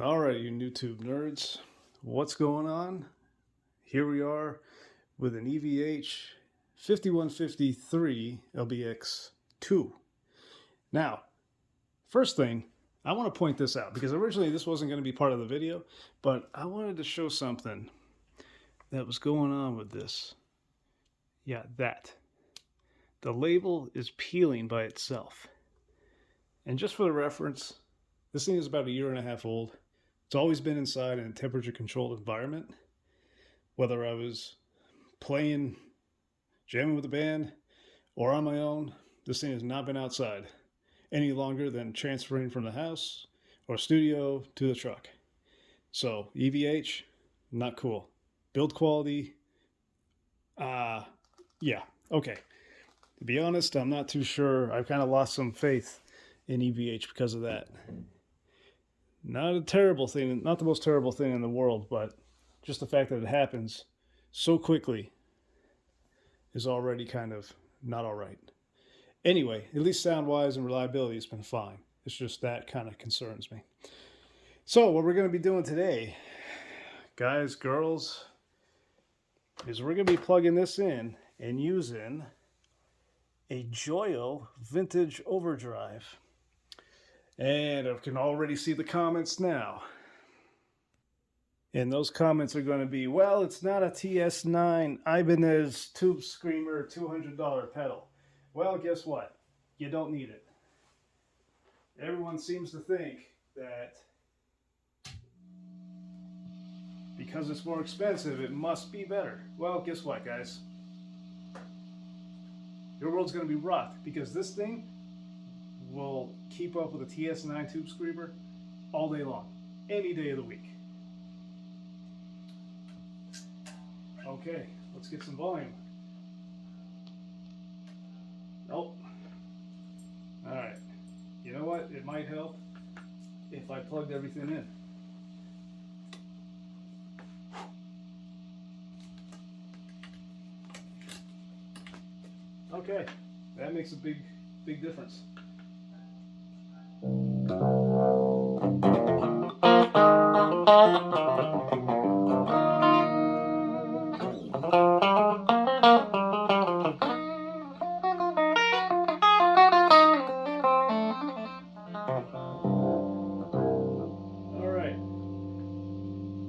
All right, you YouTube nerds, what's going on? Here we are with an EVH 5153 LBX2. Now, first thing, I want to point this out because originally this wasn't going to be part of the video, but I wanted to show something that was going on with this. Yeah, that. The label is peeling by itself. And just for the reference, this thing is about 1.5 years old. It's always been inside in a temperature-controlled environment. Whether I was playing, jamming with a band, or on my own, this thing has not been outside any longer than transferring from the house or studio to the truck. So EVH, not cool. Build quality, yeah, okay. To be honest, I'm not too sure. I've kind of lost some faith in EVH because of that. Not a terrible thing, not the most terrible thing in the world, but just the fact that it happens so quickly is already kind of not all right. Anyway, at least sound-wise and reliability has been fine. It's just that kind of concerns me. So what we're going to be doing today, guys, girls, is we're going to be plugging this in and using a Joyo vintage overdrive. And I can already see the comments now. And those comments are going to be, well, it's not a TS9 Ibanez Tube Screamer $200 pedal. Well, guess what? You don't need it. Everyone seems to think that because it's more expensive, it must be better. Well, guess what, guys? Your world's going to be rocked because this thing will keep up with a TS9 Tube Screamer all day long, any day of the week. Okay, let's get some volume. Nope. All right. You know what? It might help if I plugged everything in. Okay, that makes a big difference.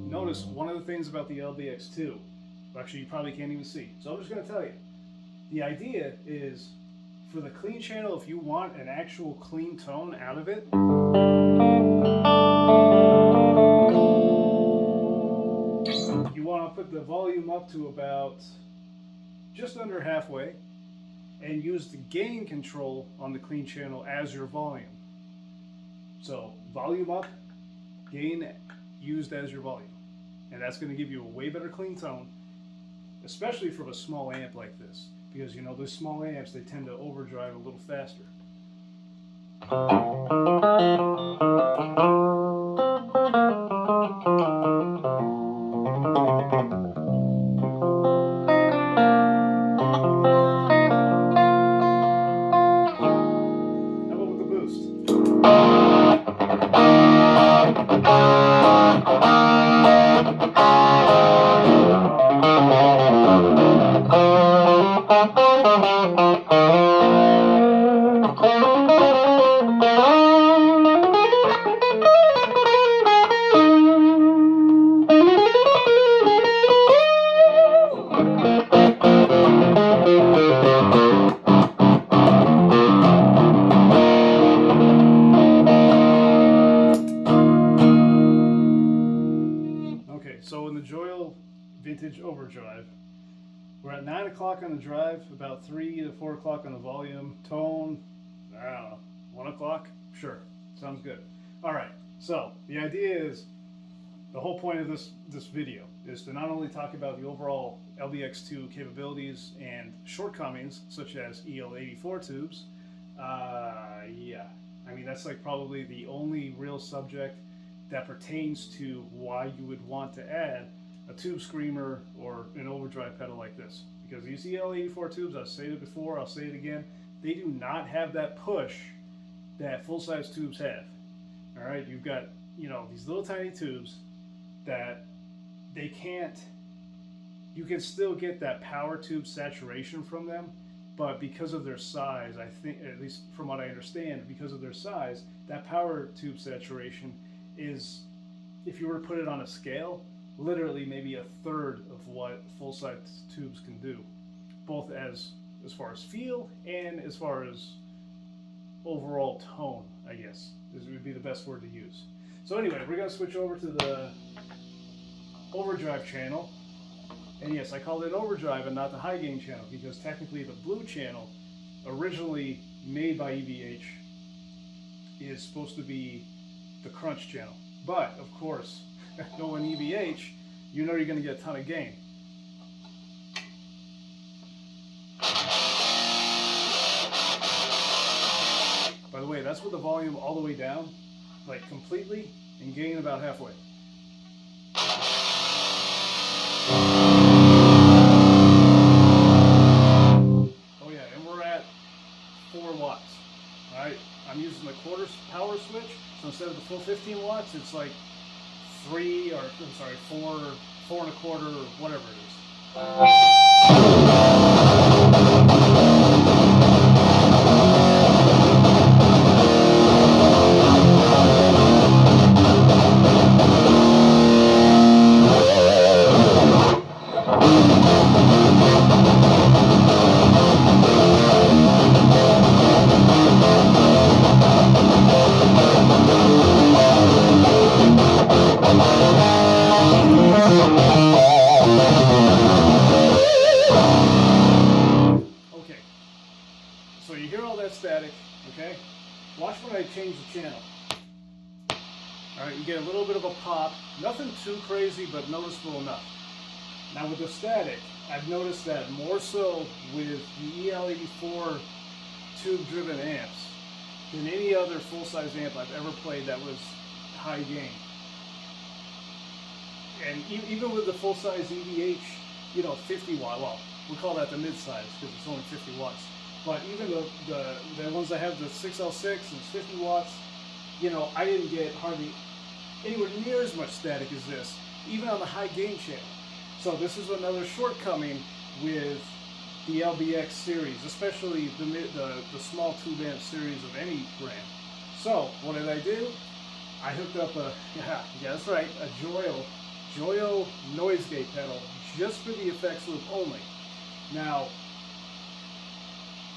Notice one of the things about the LBX2, actually you probably can't even see, so I'm just going to tell you. The idea is for the clean channel, if you want an actual clean tone out of it, you want to put the volume up to about just under halfway and use the gain control on the clean channel as your volume. So volume up, gain used as your volume. And that's going to give you a way better clean tone, especially from a small amp like this. Because, you know, those small amps, they tend to overdrive a little faster. How about with the boost? So in the Joyo Vintage Overdrive, we're at 9 o'clock on the drive, about 3 to 4 o'clock on the volume. Tone, I don't know, 1 o'clock? Sure, sounds good. All right, so the idea is, the whole point of this video is to not only talk about the overall LBX2 capabilities and shortcomings, such as EL84 tubes. Yeah, I mean, that's like probably the only real subject that pertains to why you would want to add a tube screamer or an overdrive pedal like this. Because these EL84 tubes, I've said it before, I'll say it again, they do not have that push that full-size tubes have. All right, you've got you know, these little tiny tubes that they can't, you can still get that power tube saturation from them, but because of their size, I think, at least from what I understand, because of their size, that power tube saturation is, if you were to put it on a scale, literally maybe a third of what full-size tubes can do, both as far as feel and as far as overall tone, I guess, would be the best word to use. So anyway, we're going to switch over to the overdrive channel. And yes, I called it overdrive and not the high gain channel, because technically the blue channel, originally made by EVH, is supposed to be the crunch channel. But of course, knowing EVH, you know you're going to get a ton of gain. By the way, that's with the volume all the way down, like completely, and gain about halfway. Oh yeah, and we're at 4 watts. Alright, I'm using the quarter power switch, so instead of the full 15 watts, it's like 4 and a quarter, or whatever it is. Okay, so you hear all that static, okay? Watch when I change the channel. Alright, you get a little bit of a pop, nothing too crazy, but noticeable enough. Now with the static, I've noticed that more so with the EL84 tube-driven amps than any other full-size amp I've ever played that was high gain. And even with the full-size EVH, you know, 50 watt, well, we call that the mid-size because it's only 50 watts. But even the ones that have the 6L6 and it's 50 watts, you know, I didn't get hardly anywhere near as much static as this, even on the high gain channel. So this is another shortcoming with the LBX series, especially the small tube amp series of any brand. So what did I do? I hooked up a, yeah, that's right, a Joyo noise gate pedal just for the effects loop only. Now,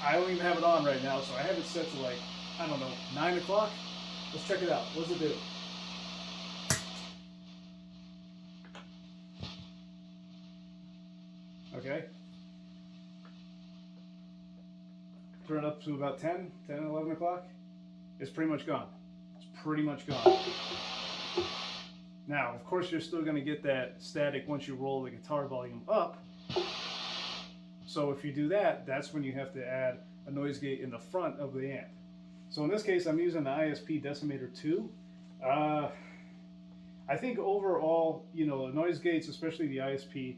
I don't even have it on right now, so I have it set to like, I don't know, 9 o'clock. Let's check it out. What does it do? Okay. Turn it up to about 10, 11 o'clock. It's pretty much gone. It's pretty much gone. Now, of course, you're still going to get that static once you roll the guitar volume up. So if you do that, that's when you have to add a noise gate in the front of the amp. So in this case, I'm using the ISP Decimator 2. I think overall, you know, the noise gates, especially the ISP,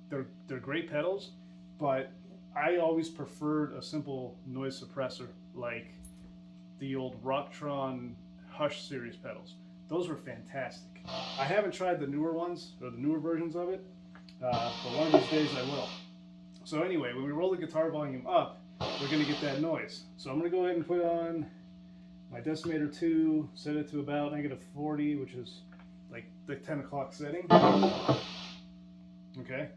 they're great pedals, but I always preferred a simple noise suppressor like the old Rocktron Hush series pedals. Those were fantastic. I haven't tried the newer ones, or the newer versions of it, but one of these days I will. So anyway, when we roll the guitar volume up, we're going to get that noise. So I'm going to go ahead and put on my Decimator 2, set it to about -40, which is like the 10 o'clock setting. Okay.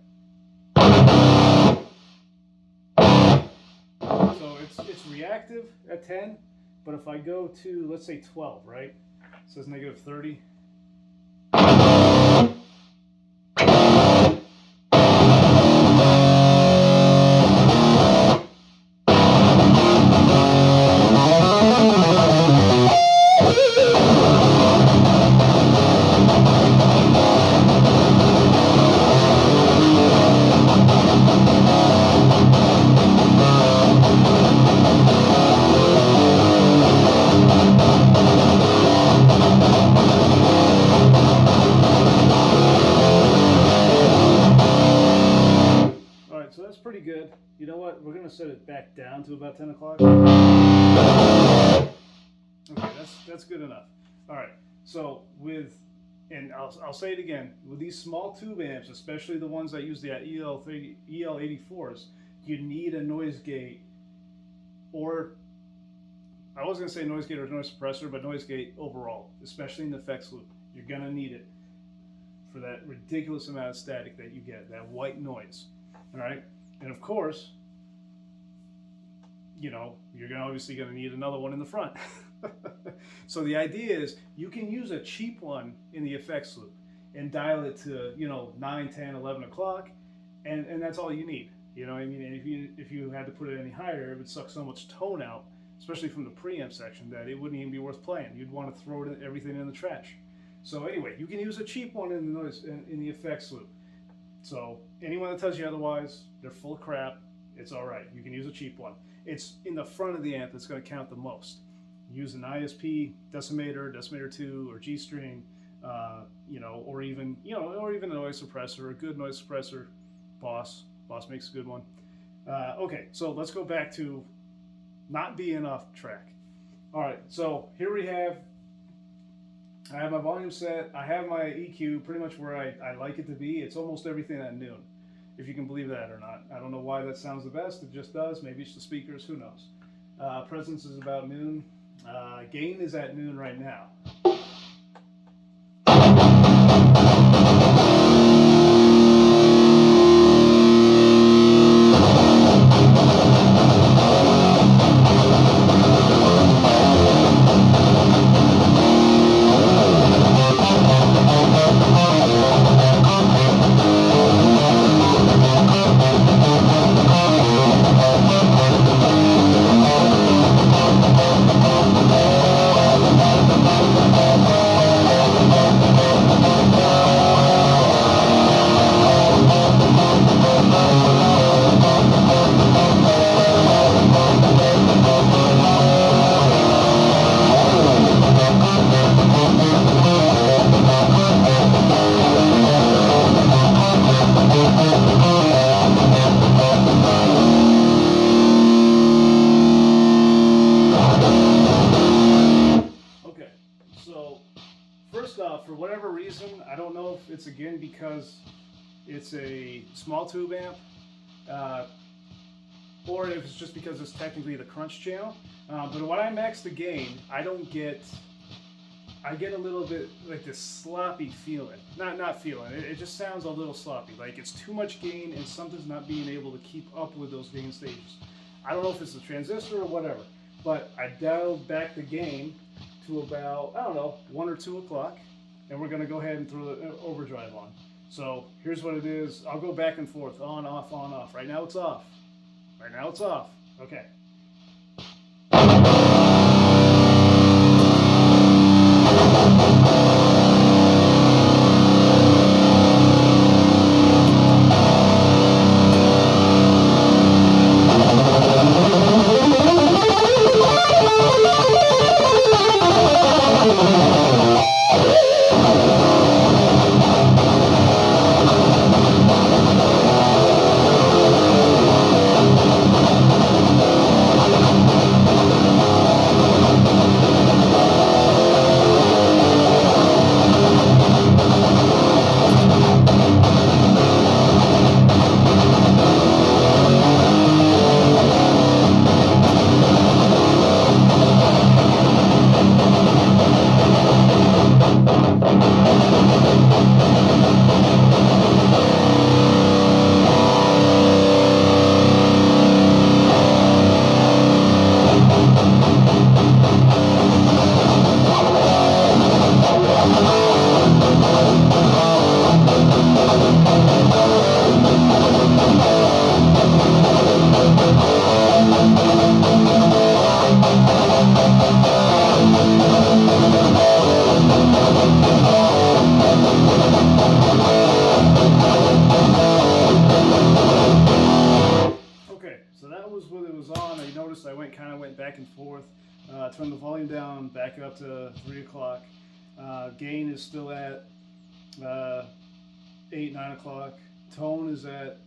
So it's reactive at 10, but if I go to, let's say 12, right? It says -30. So that's pretty good. You know what? We're going to set it back down to about 10 o'clock. Okay, that's good enough. All right. So and I'll say it again, with these small tube amps, especially the ones that use the EL84s, you need a noise gate, or I was going to say noise gate or noise suppressor, but noise gate overall, especially in the effects loop. You're going to need it for that ridiculous amount of static that you get, that white noise. All right. And of course, you know, you're obviously going to need another one in the front. So the idea is you can use a cheap one in the effects loop and dial it to, you know, 9, 10, 11 o'clock, and that's all you need. You know what I mean? And if you had to put it any higher, it would suck so much tone out, especially from the preamp section, that it wouldn't even be worth playing. You'd want to throw everything in the trash. So anyway, you can use a cheap one in the effects loop. So anyone that tells you otherwise, they're full of crap. It's all right. You can use a cheap one. It's in the front of the amp that's going to count the most. Use an ISP, decimator 2, or G string, you know, or even a noise suppressor, a good noise suppressor. Boss makes a good one. Okay, so let's go back to not being off track. All right, so here I have my volume set. I have my EQ pretty much where I like it to be. It's almost everything at noon, if you can believe that or not. I don't know why that sounds the best. It just does. Maybe it's the speakers. Who knows? Presence is about noon. Gain is at noon right now. For whatever reason, I don't know if it's again because it's a small tube amp, or if it's just because it's technically the crunch channel. But when I max the gain, I get a little bit like this sloppy feeling. Not feeling. It just sounds a little sloppy. Like it's too much gain and something's not being able to keep up with those gain stages. I don't know if it's the transistor or whatever, but I dialed back the gain to about, I don't know, 1 or 2 o'clock. And we're going to go ahead and throw the overdrive on. So here's what it is. I'll go back and forth, on, off, on, off. Right now it's off. Right now it's off. Okay. Back and forth. Turn the volume down, back up to 3 o'clock. Gain is still at 8, 9 o'clock. Tone is at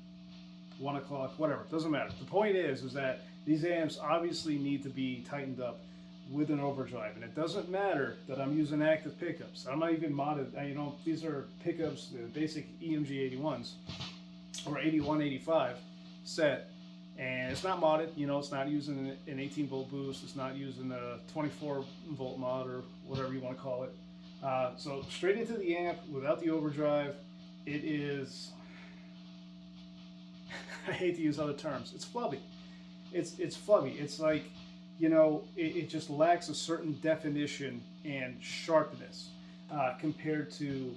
1 o'clock. Whatever, doesn't matter. The point is that these amps obviously need to be tightened up. with an overdrive. And it doesn't matter that I'm using active pickups. I'm not even modded. You know, these are pickups, the basic EMG 81s or 81, 85 set. And it's not modded, you know, it's not using an 18 volt boost, it's not using a 24 volt mod or whatever you want to call it. So straight into the amp without the overdrive, it is, I hate to use other terms, it's flubby. It's flubby. It's like, you know, it just lacks a certain definition and sharpness compared to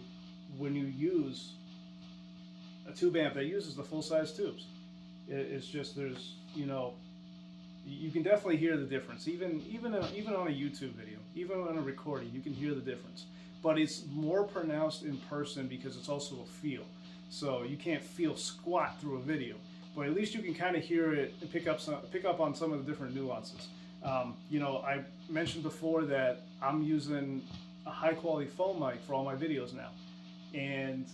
when you use a tube amp that uses the full-size tubes. It's just, there's, you know, you can definitely hear the difference. Even on a YouTube video, even on a recording, you can hear the difference. But it's more pronounced in person because it's also a feel. So you can't feel squat through a video, but at least you can kind of hear it and pick up on some of the different nuances. You know, I mentioned before that I'm using a high-quality phone mic for all my videos now, and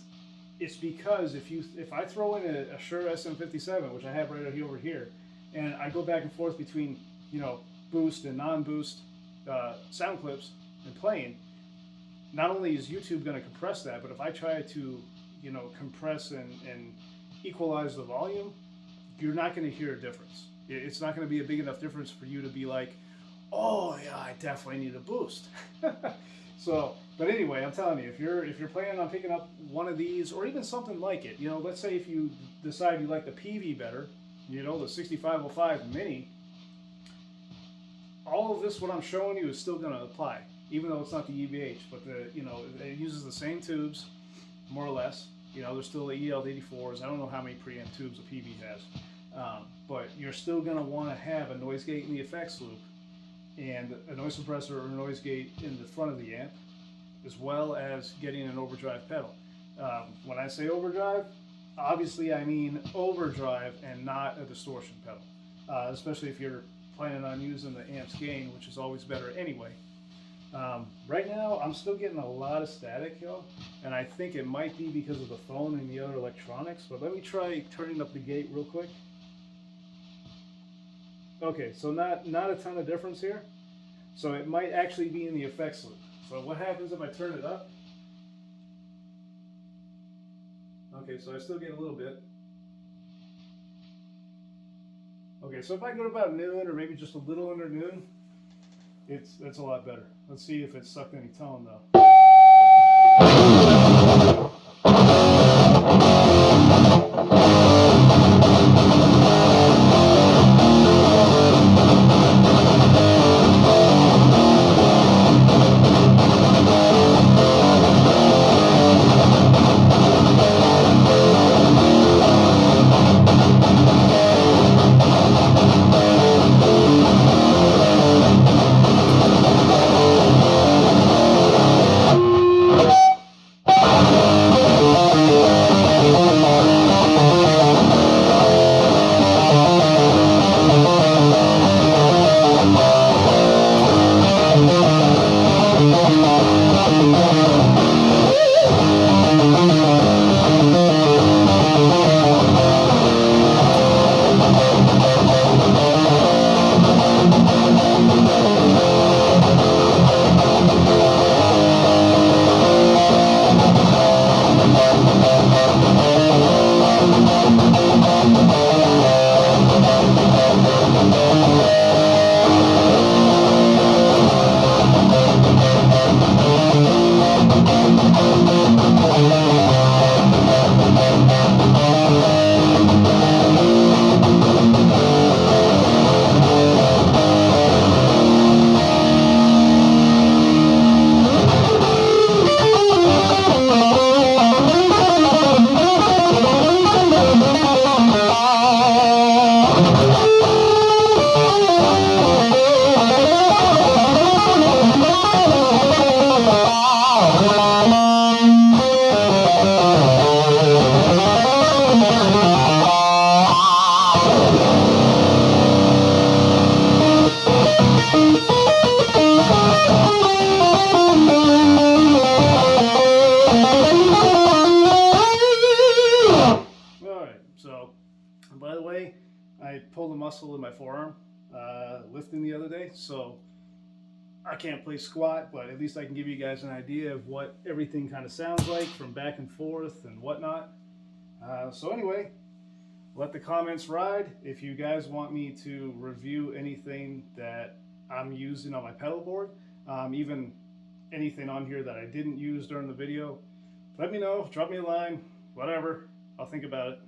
it's because if I throw in a Shure SM57, which I have right over here, and I go back and forth between, you know, boost and non-boost sound clips and playing, not only is YouTube going to compress that, but if I try to, you know, compress and equalize the volume, you're not going to hear a difference. It's not going to be a big enough difference for you to be like, oh yeah, I definitely need a boost. So, but anyway, I'm telling you, if you're planning on picking up one of these or even something like it, you know, let's say if you decide you like the Peavey better, you know, the 6505 Mini, all of this, what I'm showing you, is still going to apply, even though it's not the EVH, but you know, it uses the same tubes, more or less. You know, there's still the EL84s. I don't know how many preamp tubes a Peavey has, but you're still going to want to have a noise gate in the effects loop and a noise suppressor or noise gate in the front of the amp, as well as getting an overdrive pedal. When I say overdrive, obviously I mean overdrive and not a distortion pedal, especially if you're planning on using the amp's gain, which is always better anyway. Right now, I'm still getting a lot of static, y'all, and I think it might be because of the phone and the other electronics, but let me try turning up the gate real quick. Okay, so not a ton of difference here. So it might actually be in the effects loop. So what happens if I turn it up? Okay, so I still get a little bit. Okay, so if I go to about noon or maybe just a little under noon, it's a lot better. Let's see if it sucked any tone though. By the way, I pulled a muscle in my forearm lifting the other day, so I can't play squat, but at least I can give you guys an idea of what everything kind of sounds like from back and forth and whatnot. So anyway, let the comments ride. If you guys want me to review anything that I'm using on my pedal board, even anything on here that I didn't use during the video, let me know, drop me a line, whatever. I'll think about it.